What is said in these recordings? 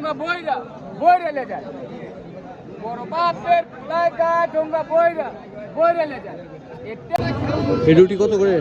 ঠোঙ্গা বইরা বইরে লে যায় বড় বাপের লাগা ঠোঙ্গা বইরা বইরে লে যায়। এই রুটি কত করে?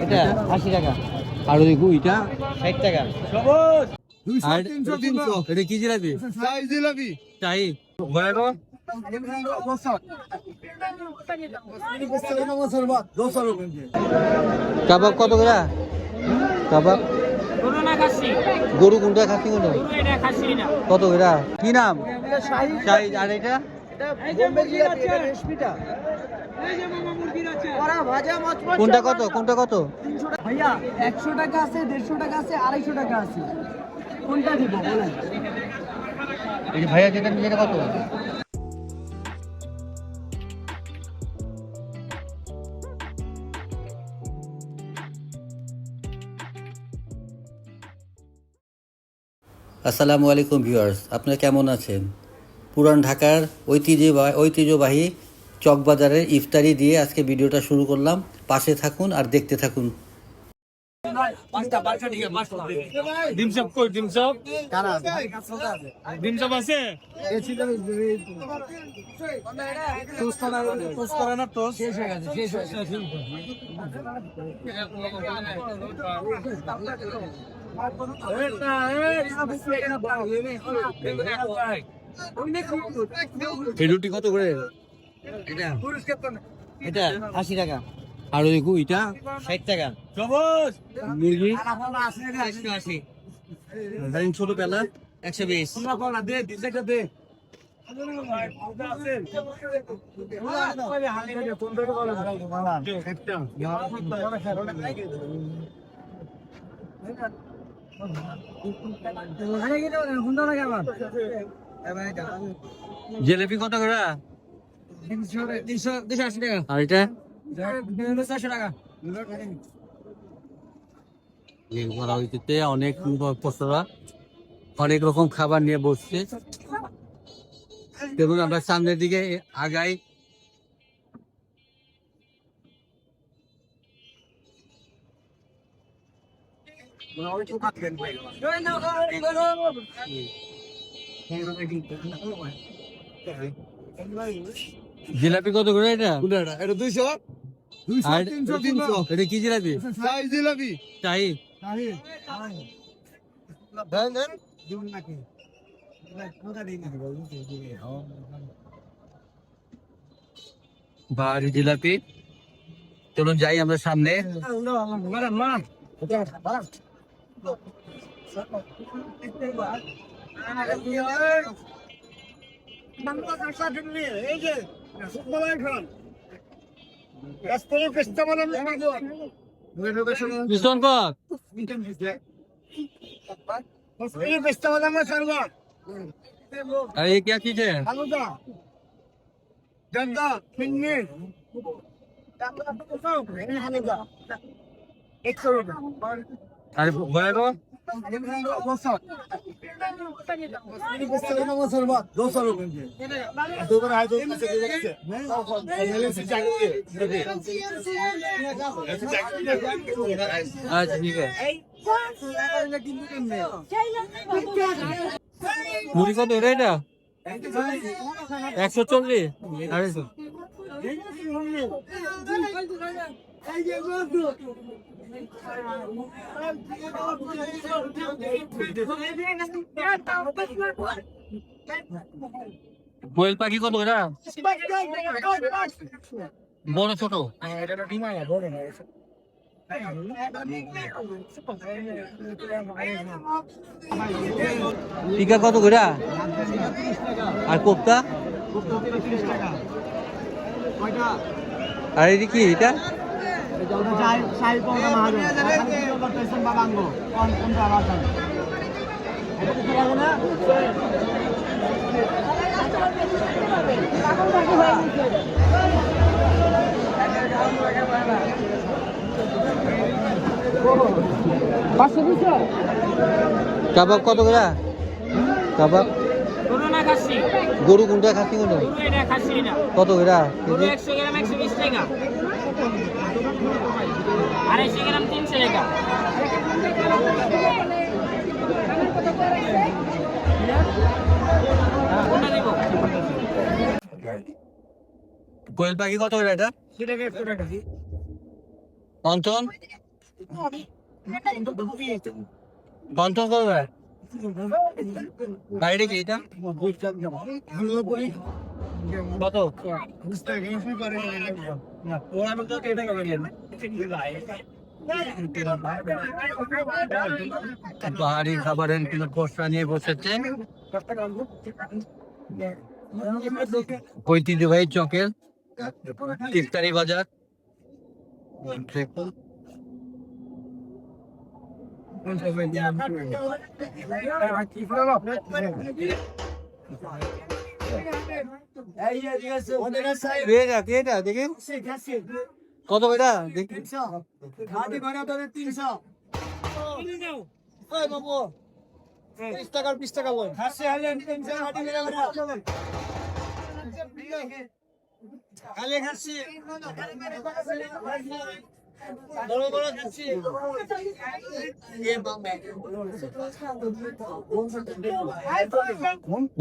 এটা 80 টাকা। আর দেখো এটা 60 টাকা। সবুজ আর 300 এটা কি জিলাপি? সাইজ জিলাপি চাই বড় কাবাব কত করে? কাবাব গরু না খাসি? গরু কোনটা খাসি কোনটা? গরু এটা খাসি না। কত করে? কি নাম? শাহি। আর এটা কোনটা কত? কোনটা কত? ভাইয়া 100 টাকা আছে, 150 টাকা আছে, 250 টাকা আছে, কোনটা দিব বলেন? এই যে ভাইয়া যেটা নিয়ে কত? আসসালামু আলাইকুম ভিউয়ার্স, আপনারা কেমন আছেন? পুরান ঢাকার ঐতিহ্যবাহী চকবাজারের ইফতারি দিয়ে আজকে ভিডিওটা শুরু করলাম। পাশে থাকুন আর দেখতে থাকুন। ডিমসব কই ডিমসব ডিমসব আছে এই রুটি কত করে? এটা 80 টাকা। আর দেখো এটা 60 টাকা। সবুজ মুরগি 180। ছোট পেলা 120। দে দিশাটা দে জিলাপি কত করে? 280 টাকা। আর এটা 400 টাকা। অনেক পসরা অনেক রকম খাবার নিয়ে বসছে। দেখুন আমরা সামনের দিকে আগাই। জিলাপি কত করে এটা? এটা 200 আর 300 এটা কি জিলাপি? সাইজ জিলাপি চাই বাড়ি জিলাপি। চলুন যাই আমরা সামনে। পিস্তন কত? अरे क्या चीज है? अरे बोला तो अच्छा ठीक है। মুড়ি কত এটা? 140। কোয়েল পাখি কত এটা? বড় ছোট? টিকা কত করে? আর কোপ্তা? আর এটা কি এটা? কাবাব কত করে? কাবাব গরু না খাসি? গরু কোনটা খাসি কোনটা? গরু এটা খাসি না। কত করে? গরু 100 গ্রাম 120 টাকা। 250 গ্রাম 300 টাকা। কোয়েল পাখি কত করে এটা? কঞ্চন কঞ্চন কত করে? বাইরে কি এটা কত? পাহাড়ি খাবারের কিন্তু খোসা নিয়ে বসেছেন ঐতিহ্যবাহী চকের ইফতারি বাজার। দেখি কত এটা দেখি 20 টাকা লয়। খালি খাচ্ছি বড় বড় খাচ্ছি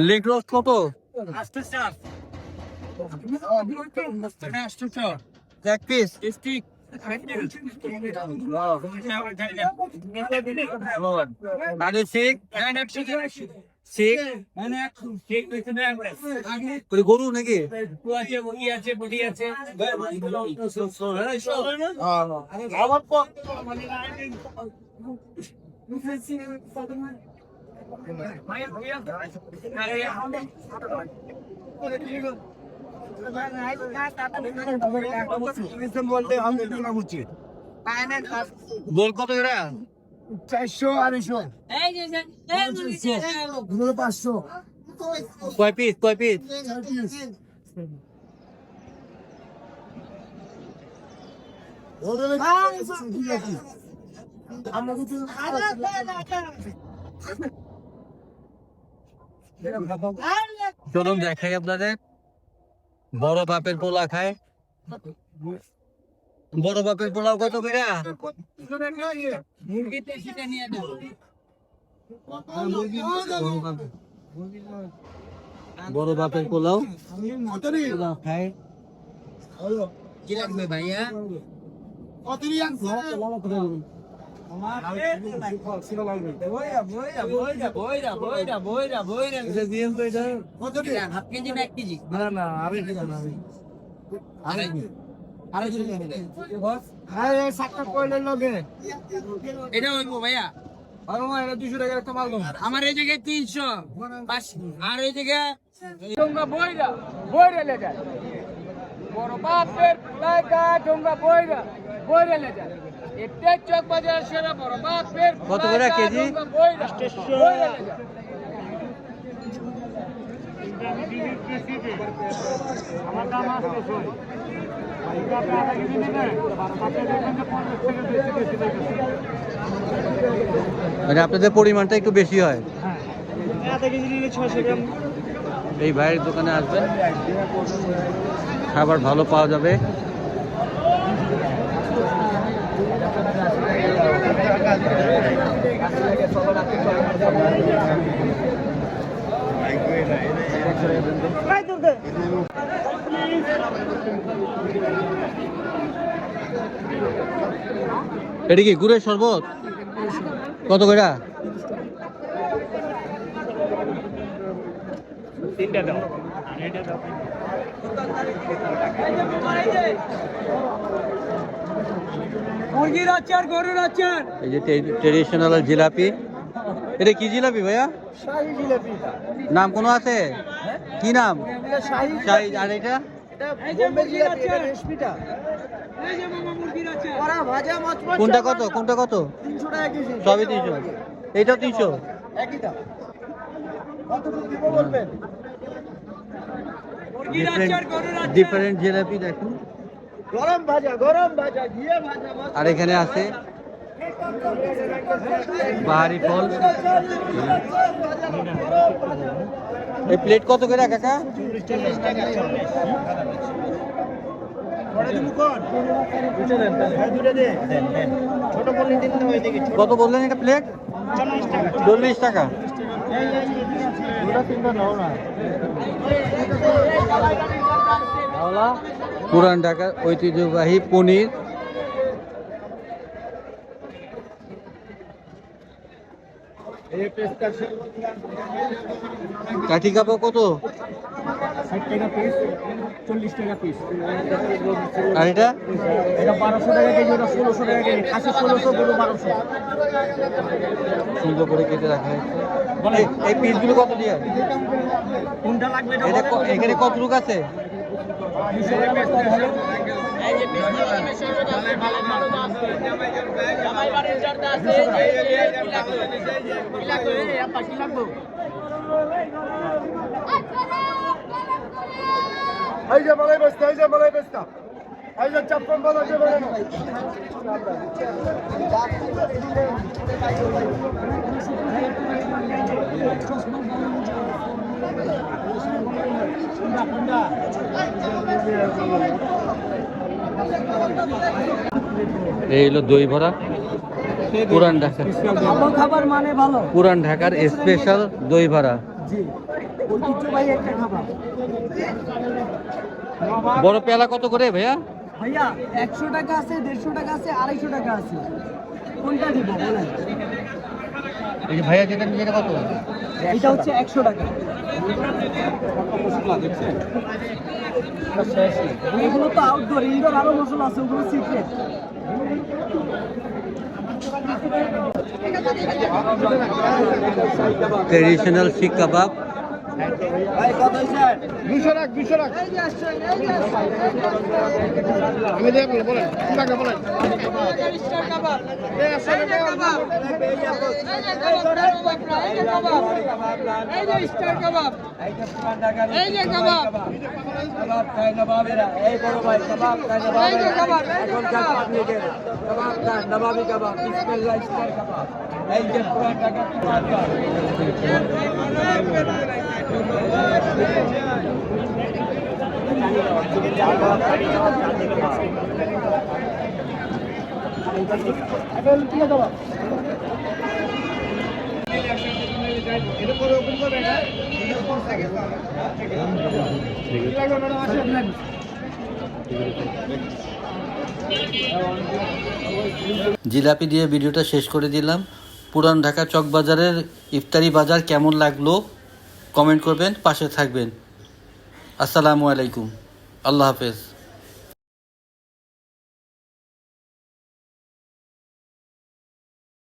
লেগ রোস্ট কত? এক পিস গরু নাকি? গোল কত এরা? 400 250 500 কয় পিস কয় পিস? চলুন দেখাই আপনাদের বড় বাপের পোলা খায়। বড় বাপের পোলাও কত করে? বড় বাপের পোলাও খায়। কি লাগবে ভাইয়া? হাফ কেজি না 1 কেজি? না আরে সাতটা কইলেন লগে এটা হইবো ভাইয়া। এটা 200 টাকার একটা মাল দাও। আমার এই জায়গায় 300 আর এই জায়গায় ডোঙ্গা বইরা লে যায় বড় বাপের লাগা ডোঙ্গা বইরা লে যায় এটা চক বাজার সেরা বড় বাপের কত করে কেজি? বইরা লে যায় আমার দাম আসছে মানে আপনাদের পরিমাণটা একটু বেশি হয়। এই ভাইয়ের দোকানে আসবেন, খাবার ভালো পাওয়া যাবে। এটা কি গুড়ের শরবত? কত করে? 3টা দাও। মুরগির আচার, গরুর আচার, এই যে ট্রেডিশনাল জিলাপি। এটা কি জিলাপি ভাইয়া? শাহী জিলাপি। নাম কোনো আছে? কি নাম? শাহী শাহী। আর এটা বোম্বে জিলাপি, এটা রেশমিটা। এই যে মামা মুরগির আচার। ওরা ভাজা মচমচ। কোনটা কত? কোনটা কত? 300 টাকা কেজি। সবই 300। এইটাও 300। একই দাম। কত দিব বলবেন? মুরগির আচার, গরুর আচার। ডিফারেন্ট জিলাপি দেখুন। গরম ভাজা, ঘিয়ে ভাজা। আর এখানে আছে বাহারি ফল। এই প্লেট কত করে কাকা? 40 টাকা। কত বললেন এটা প্লেট? 40 টাকা। দুটা তিনটা নাও না। পুরান ঢাকার ঐতিহ্যবাহী পনির। কাঠি কাবাব কত? 60 টাকা পিস, 40 টাকা পিস। আর এটা এটা 1200 টাকা কেজি, ওটা 1600 টাকা কেজি। খাসি 1600, গরু 1200। সুন্দর করে কেটে রাখা হয়েছে। এই পিসগুলো কত দিয়ে? কোনটা লাগবে এটা এটা এখানে কত লোক আছে? 200 টাকা পিস হবে। এই যে পিস ভালো আছে, ভালো আছে। জামাই বাড়ির জর্দা আছে। কি লাগবে? কি লাগবে? আপা কি লাগবে? এই যে মালাই বস্তা, এই যে মালাই বস্তা, এই যে চাপ্পন বাজার যে বানানো। এই হলো দই ভরা পুরান ঢাকা, ভালো খাবার মানে ভালো। পুরান ঢাকার স্পেশাল দই ভরা। জি, ঐতিহ্যবাহী একটা খাবার। বড় পেলা কত করে ভাইয়া? ভাইয়া 100 টাকা আছে, 150 টাকা আছে, 250 টাকা আছে। কোনটা দিব বলেন? এই যে ভাইয়া যেটা নিয়ে কত? এটা হচ্ছে 100 টাকা। এগুলো তো আউটডোর, ইনডোর আরো মশলা আছে, ওগুলো সিক্রেট। ট্রেডিশনাল শিক কাবাব। 200 টাকা, 200 টাকা। আমি দিয়ে বলেন, কোন টাকা বলেন? জিলাপি দিয়ে ভিডিওটা শেষ করে দিলাম। পুরান ঢাকা চকবাজারের ইফতারি বাজার কেমন লাগলো কমেন্ট করবেন, পাশে থাকবেন। আসসালামু আলাইকুম, আল্লাহ হাফেজ।